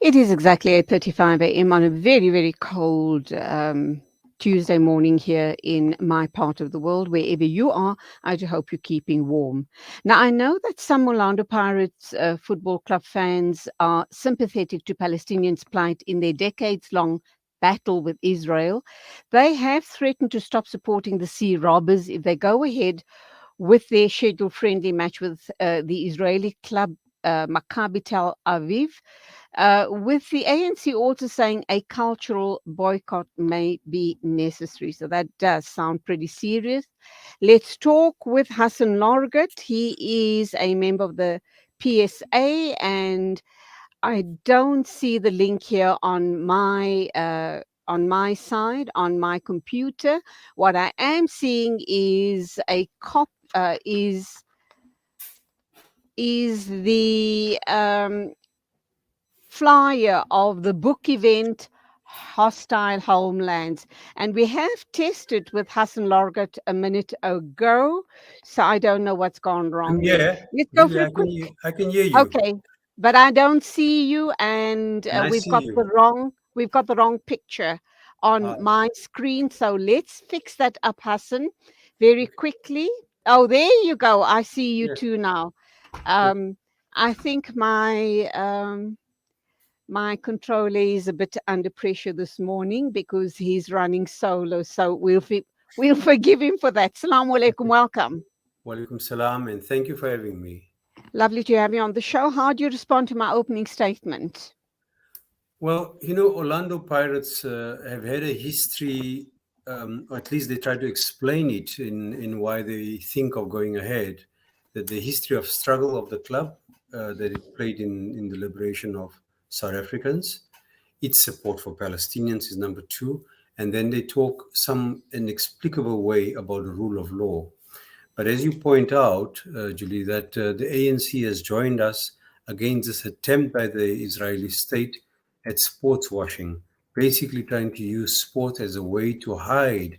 It is exactly 8:35 a.m. on a very, very cold Tuesday morning here in my part of the world. Wherever you are, I do hope you're keeping warm. Now, I know that some Orlando Pirates football club fans are sympathetic to Palestinians' plight in their decades-long battle with Israel. They have threatened to stop supporting the Sea Robbers if they go ahead with their scheduled friendly match with the Israeli club Maccabi Tel Aviv, with the ANC also saying a cultural boycott may be necessary. So that does sound pretty serious. Let's talk with Hassen Lorgat. He is a member of the PSA, and I don't see the link here on my side, on my computer. What I am seeing is a is the flyer of the book event Hostile Homelands, and we have tested with Hassen Lorgat a minute ago, so I don't know what's gone wrong there. Yeah, Let's go for Julia, a quick. I can hear you. Okay, but I don't see you, and And I we've see got you. the wrong picture on my screen. So let's fix that up, Hassan, very quickly. Oh, there you go. I see you Yeah. too now. Good. I think my controller is a bit under pressure this morning because he's running solo. So we'll forgive him for that. Salam Alikum. Welcome. Walaikum salam, and thank you for having me. Lovely to have you on the show. How do you respond to my opening statement? Well, Orlando Pirates have had a history, or at least they try to explain it in why they think of going ahead, that the history of struggle of the club that it played in the liberation of South Africans, its support for Palestinians is number two, and then they talk some inexplicable way about the rule of law. But as you point out, Julie, that the ANC has joined us against this attempt by the Israeli state at sports washing, basically trying to use sport as a way to hide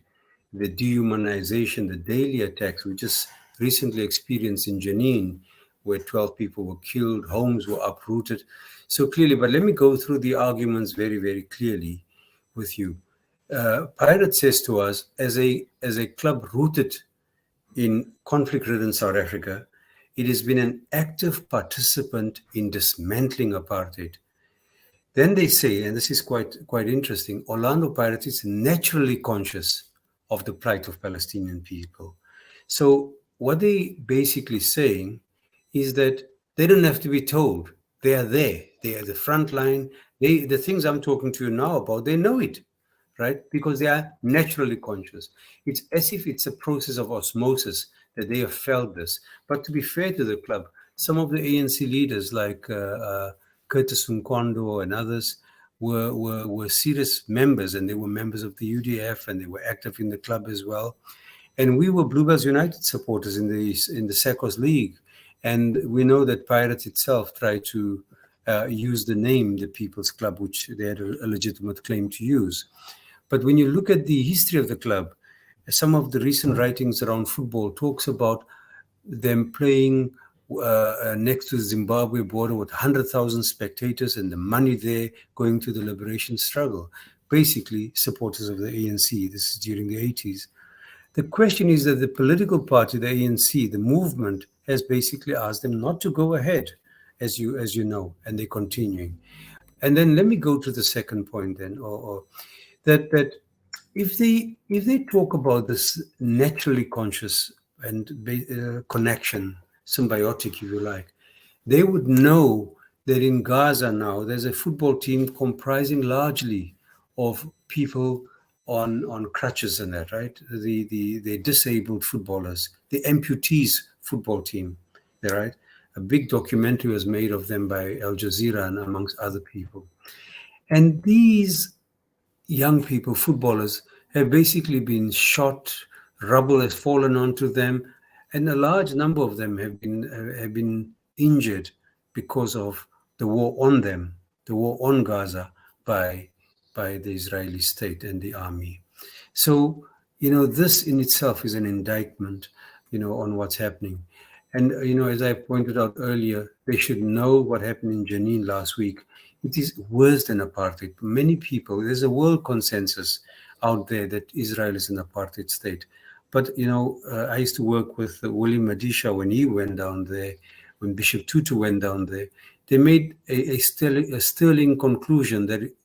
the dehumanization, the daily attacks we just recently experienced in Jenin, where 12 people were killed, homes were uprooted. So clearly, but let me go through the arguments very, very clearly with you. Pirate says to us, as a club rooted in conflict-ridden South Africa, it has been an active participant in dismantling apartheid. Then they say, and this is quite interesting, Orlando Pirates is naturally conscious of the plight of Palestinian people. So what they basically saying is that they don't have to be told. They are there. They are the front line. The things I'm talking to you now about, they know it, right? Because they are naturally conscious. It's as if it's a process of osmosis that they have felt this. But to be fair to the club, some of the ANC leaders like Curtis Nkondo and others were serious members, and they were members of the UDF, and they were active in the club as well. And we were Bluebells United supporters in the Secos League, and we know that Pirates itself tried to use the name the People's Club, which they had a legitimate claim to use. But when you look at the history of the club, some of the recent writings around football talks about them playing next to the Zimbabwe border with 100,000 spectators and the money there going to the liberation struggle. Basically, supporters of the ANC. This is during the 80s. The question is that the political party, the ANC, the movement, has basically asked them not to go ahead, as you know, and they're continuing. And then let me go to the second point then, or that if they talk about this naturally conscious and connection, symbiotic, if you like, they would know that in Gaza now there's a football team comprising largely of people on crutches and that, right? The disabled footballers, the amputees football team, right? A big documentary was made of them by Al Jazeera and amongst other people. And these young people, footballers, have basically been shot, rubble has fallen onto them, and a large number of them have been injured because of the war on them, the war on Gaza by the Israeli state and the army. So, this in itself is an indictment, on what's happening. And, as I pointed out earlier, they should know what happened in Jenin last week. It is worse than apartheid. Many people, there's a world consensus out there that Israel is an apartheid state. But, I used to work with William Madisha when he went down there, when Bishop Tutu went down there. They made a sterling conclusion that it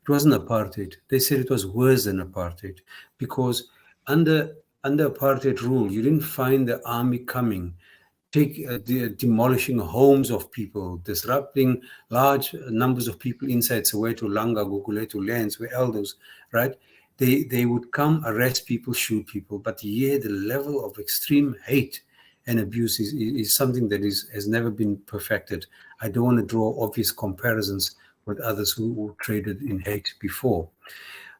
wasn't apartheid. They said it was worse than apartheid because under apartheid rule, you didn't find the army coming, demolishing homes of people, disrupting large numbers of people inside Soweto, Langa, Guguletu lands, where elders, right? They would come, arrest people, shoot people. But here, the level of extreme hate and abuse is something that has never been perfected. I don't want to draw obvious comparisons with others who traded in hate before.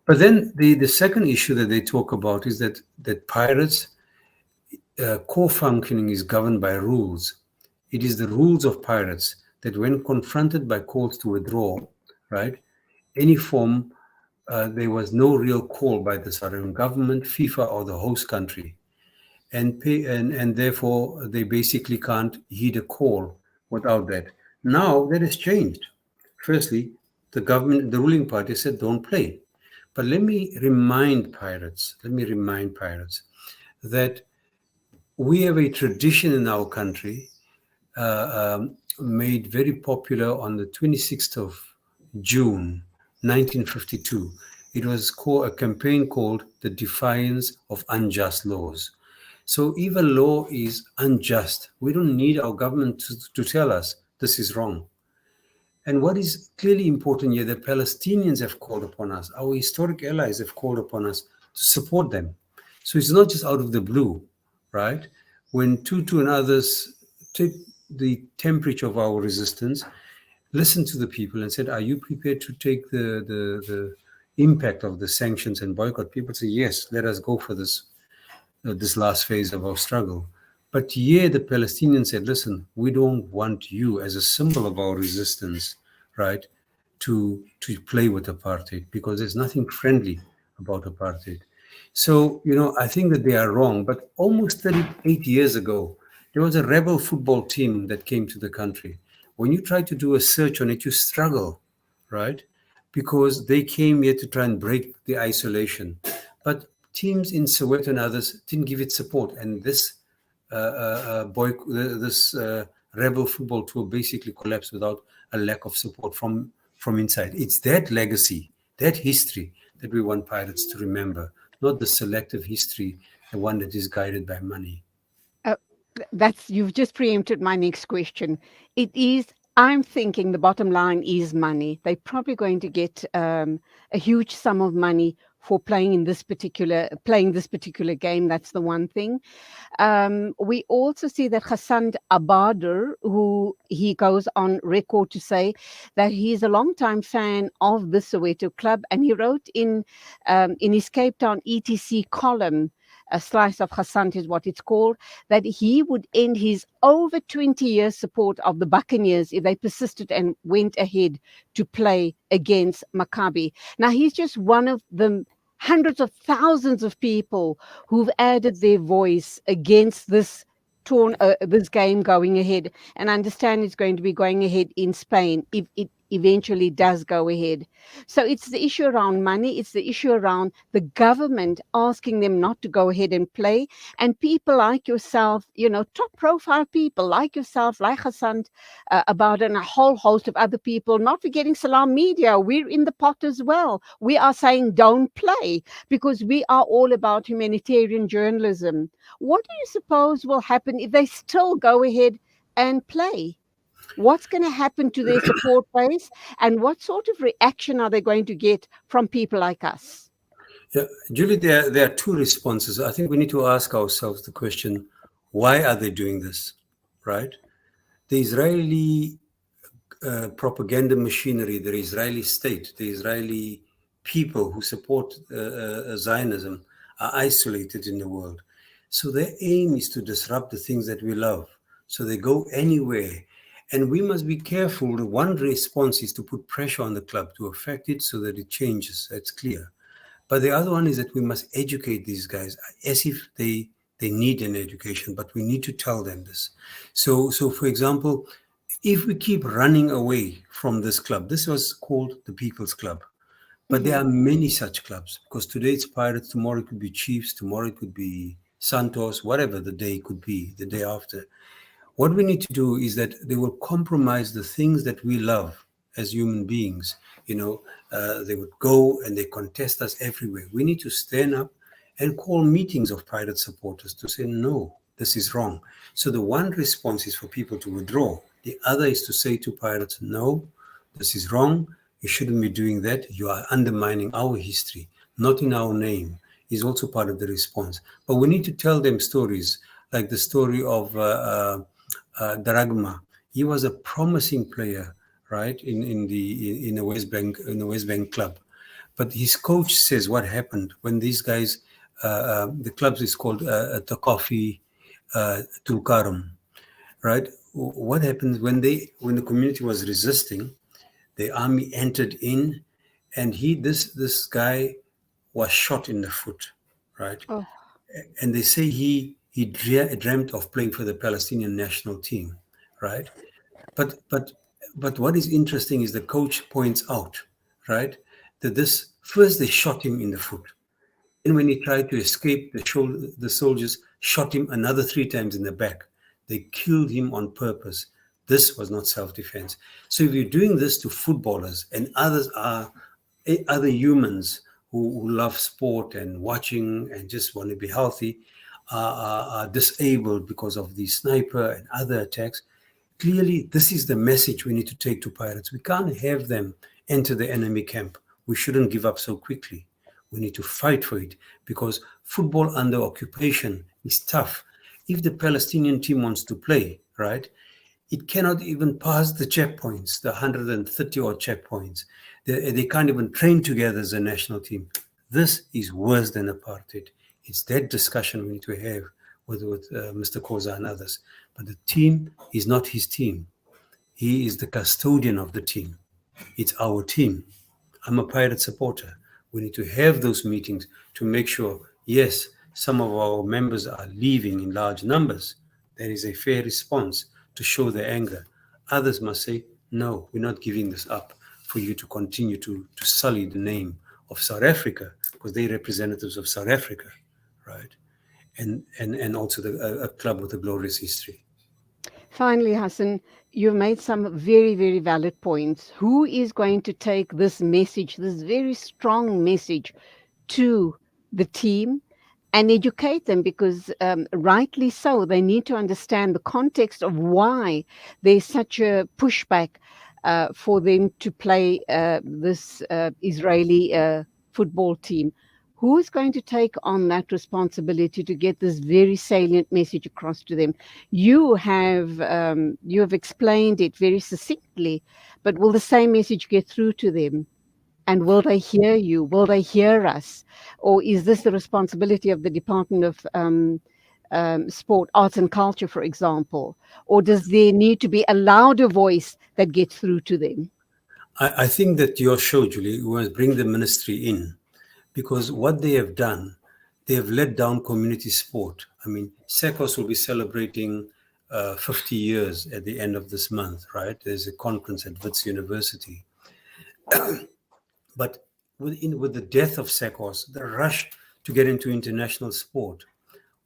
But then the second issue that they talk about is that pirates, core functioning is governed by rules. It is the rules of pirates that when confronted by calls to withdraw, right, any form, there was no real call by the South African government, FIFA, or the host country. And therefore, they basically can't heed a call without that. Now, that has changed. Firstly, the ruling party said, don't play. But let me remind pirates that we have a tradition in our country made very popular on the 26th of June, 1952. It was a campaign called the Defiance of Unjust Laws. So if a law is unjust, we don't need our government to tell us this is wrong. And what is clearly important here, the Palestinians have called upon us, our historic allies have called upon us to support them. So it's not just out of the blue, right? When Tutu and others took the temperature of our resistance, listened to the people and said, are you prepared to take the impact of the sanctions and boycott? People say, yes, let us go for this last phase of our struggle. But here the Palestinians said, listen, we don't want you as a symbol of our resistance, right, to play with apartheid, because there's nothing friendly about apartheid. So, I think that they are wrong. But almost 38 years ago, there was a rebel football team that came to the country. When you try to do a search on it, you struggle, right? Because they came here to try and break the isolation. But teams in Soweto and others didn't give it support. And this rebel football tour basically collapsed without a lack of support from inside. It's that legacy, that history that we want pirates to remember, not the selective history, the one that is guided by money. You've just preempted my next question. I'm thinking the bottom line is money. They're probably going to get a huge sum of money for playing this particular game. That's the one thing. We also see that Hassan Abader, who he goes on record to say that he's a longtime fan of the Soweto club, and he wrote in his Cape Town ETC column, a slice of Hassan is what it's called, that he would end his over 20 years support of the Buccaneers if they persisted and went ahead to play against Maccabi. Now, he's just one of the hundreds of thousands of people who've added their voice against this game going ahead. And I understand it's going to be going ahead in Spain if it eventually does go ahead. So it's the issue around money. It's the issue around the government asking them not to go ahead and play. And people like yourself, top profile people like yourself, like Hassan about and a whole host of other people, not forgetting Salam Media. We're in the pot as well. We are saying don't play because we are all about humanitarian journalism. What do you suppose will happen if they still go ahead and play? What's going to happen to their support base, and what sort of reaction are they going to get from people like us? Yeah, Julie, there are two responses. I think we need to ask ourselves the question, why are they doing this, right? The Israeli propaganda machinery, the Israeli state, the Israeli people who support Zionism are isolated in the world. So their aim is to disrupt the things that we love. So they go anywhere. And we must be careful. The one response is to put pressure on the club to affect it so that it changes. That's clear. But the other one is that we must educate these guys as if they They need an education, but we need to tell them this. So for example, if we keep running away from this club, this was called the People's Club, but there are many such clubs, because today it's Pirates, tomorrow it could be Chiefs, tomorrow it could be Santos, whatever the day could be, the day after. What we need to do is that they will compromise the things that we love as human beings. They would go and they contest us everywhere. We need to stand up and call meetings of pirate supporters to say, no, this is wrong. So the one response is for people to withdraw. The other is to say to pirates, no, this is wrong. You shouldn't be doing that. You are undermining our history, not in our name, is also part of the response. But we need to tell them stories like the story of Dragma. He was a promising player, right, in the West Bank club. But his coach says what happened when these guys, the club is called Takofi Tulkarum, right? What happened when the community was resisting? The army entered in, and this guy was shot in the foot, right? Oh. And they say he dreamt of playing for the Palestinian national team, right? But what is interesting is the coach points out, right, that first they shot him in the foot. And when he tried to escape, the soldiers shot him another 3 times in the back. They killed him on purpose. This was not self-defense. So if you're doing this to footballers, and other humans who love sport and watching and just want to be healthy, are disabled because of the sniper and other attacks, clearly this is the message we need to take to pirates. We can't have them enter the enemy camp. We shouldn't give up so quickly. We need to fight for it, because football under occupation is tough. If the Palestinian team wants to play, right, it cannot even pass the checkpoints, the 130 odd checkpoints. They can't even train together as a national team. This is worse than apartheid. It's that discussion we need to have with Mr. Koza and others. But the team is not his team. He is the custodian of the team. It's our team. I'm a pirate supporter. We need to have those meetings to make sure, yes, some of our members are leaving in large numbers. That is a fair response to show their anger. Others must say, no, we're not giving this up for you to continue to sully the name of South Africa, because they're representatives of South Africa, right? And also a club with a glorious history. Finally, Hassen, you've made some very, very valid points. Who is going to take this message, this very strong message, to the team and educate them? Because rightly so, they need to understand the context of why there's such a pushback for them to play this Israeli football team. Who is going to take on that responsibility to get this very salient message across to them? You have explained it very succinctly, but will the same message get through to them? And will they hear you? Will they hear us? Or is this the responsibility of the Department of Sport, Arts and Culture, for example? Or does there need to be a louder voice that gets through to them? I think that your show, Julie, was bring the ministry in. Because what they have done, they have let down community sport. I mean, SECOS will be celebrating 50 years at the end of this month, right? There's a conference at Wits University. But with the death of SECOS, the rush to get into international sport,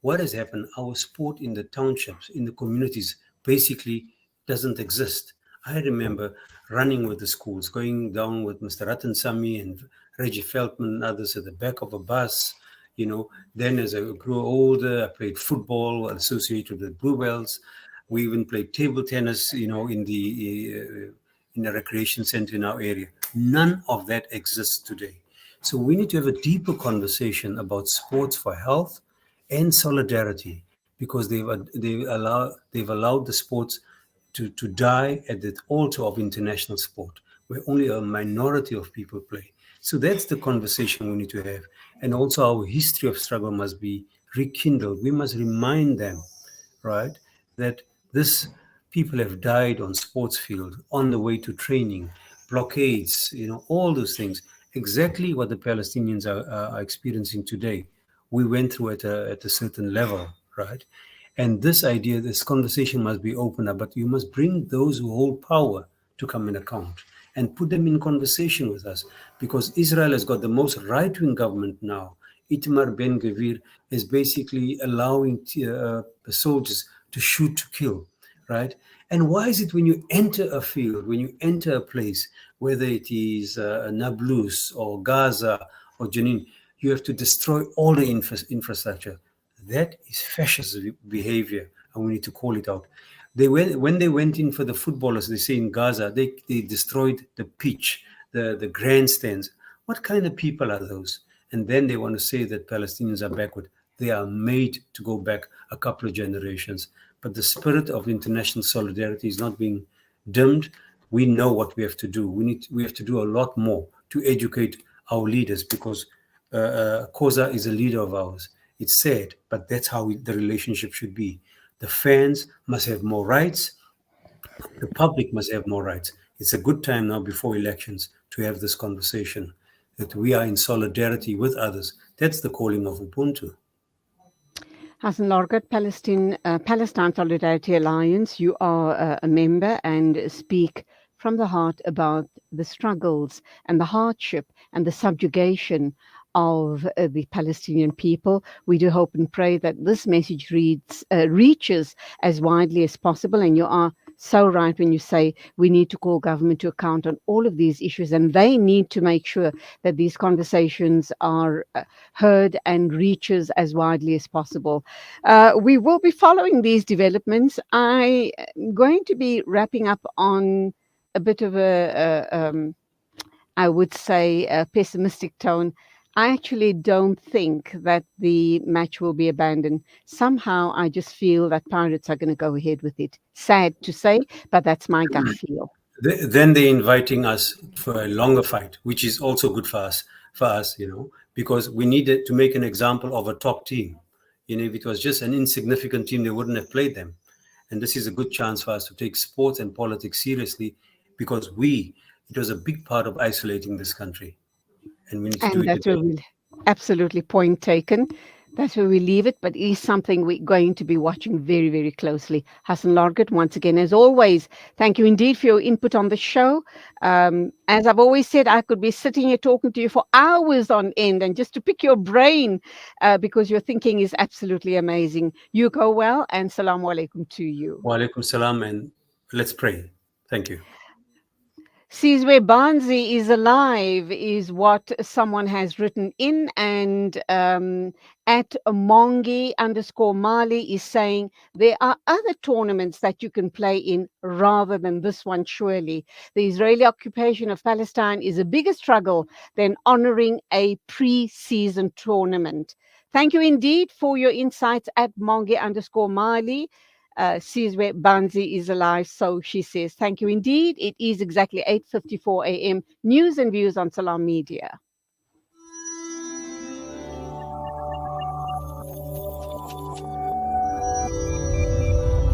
what has happened? Our sport in the townships, in the communities, basically doesn't exist. I remember running with the schools, going down with Mr. Ratan Sami and Reggie Feldman and others at the back of a bus. Then as I grew older, I played football associated with Bluebells. We even played table tennis, in the recreation center in our area. None of that exists today. So we need to have a deeper conversation about sports for health and solidarity, because they've allowed the sports to die at the altar of international sport, where only a minority of people play. So that's the conversation we need to have. And also our history of struggle must be rekindled. We must remind them, right, that people have died on sports field, on the way to training, blockades, all those things. Exactly what the Palestinians are experiencing today. We went through at a certain level, right? And this idea, this conversation must be open up, but you must bring those who hold power to come in account and put them in conversation with us, because Israel has got the most right-wing government now. Itamar Ben Gvir is basically allowing the soldiers to shoot to kill, right? And why is it when you enter a field, when you enter a place, whether it is Nablus or Gaza or Jenin, you have to destroy all the infrastructure? That is fascist behavior, and we need to call it out. When they went in for the footballers, they say in Gaza, they destroyed the pitch, the grandstands. What kind of people are those? And then they want to say that Palestinians are backward. They are made to go back a couple of generations. But the spirit of international solidarity is not being dimmed. We know what we have to do. We have to do a lot more to educate our leaders, because Koza is a leader of ours. It's sad, but that's how the relationship should be. The fans must have more rights. The public must have more rights. It's a good time now before elections to have this conversation, that we are in solidarity with others. That's the calling of Ubuntu. Hassen Lorgat, Palestine Solidarity Alliance, you are a member and speak from the heart about the struggles and the hardship and the subjugation of the Palestinian people. We do hope and pray that this message reaches as widely as possible. And you are so right when you say we need to call government to account on all of these issues, and they need to make sure that these conversations are heard and reaches as widely as possible. We will be following these developments. I'm going to be wrapping up on a bit of I would say, a pessimistic tone. I actually don't think that the match will be abandoned. Somehow, I just feel that Pirates are going to go ahead with it. Sad to say, but that's my gut feel. Then they're inviting us for a longer fight, which is also good for us, because we needed to make an example of a top team. If it was just an insignificant team, they wouldn't have played them. And this is a good chance for us to take sports and politics seriously, because it was a big part of isolating this country. And we need to do And it that's where again. we'll absolutely point taken. That's where we leave it, but it is something we're going to be watching very, very closely. Hassen Lorgat, once again, as always, thank you indeed for your input on the show. As I've always said, I could be sitting here talking to you for hours on end, and just to pick your brain, because your thinking is absolutely amazing. You go well, and Salam Alikum to you. Wa alaikum salam, and let's pray. Thank you. Sizwe Banzi is alive, is what someone has written in, and at Mongi_Mali is saying there are other tournaments that you can play in rather than this one, surely. The Israeli occupation of Palestine is a bigger struggle than honoring a pre-season tournament. Thank you indeed for your insights at Mongi_Mali. Sizwe Banzi is alive, so she says. Thank you indeed. It is exactly 8:54 a.m. News and views on Salam Media.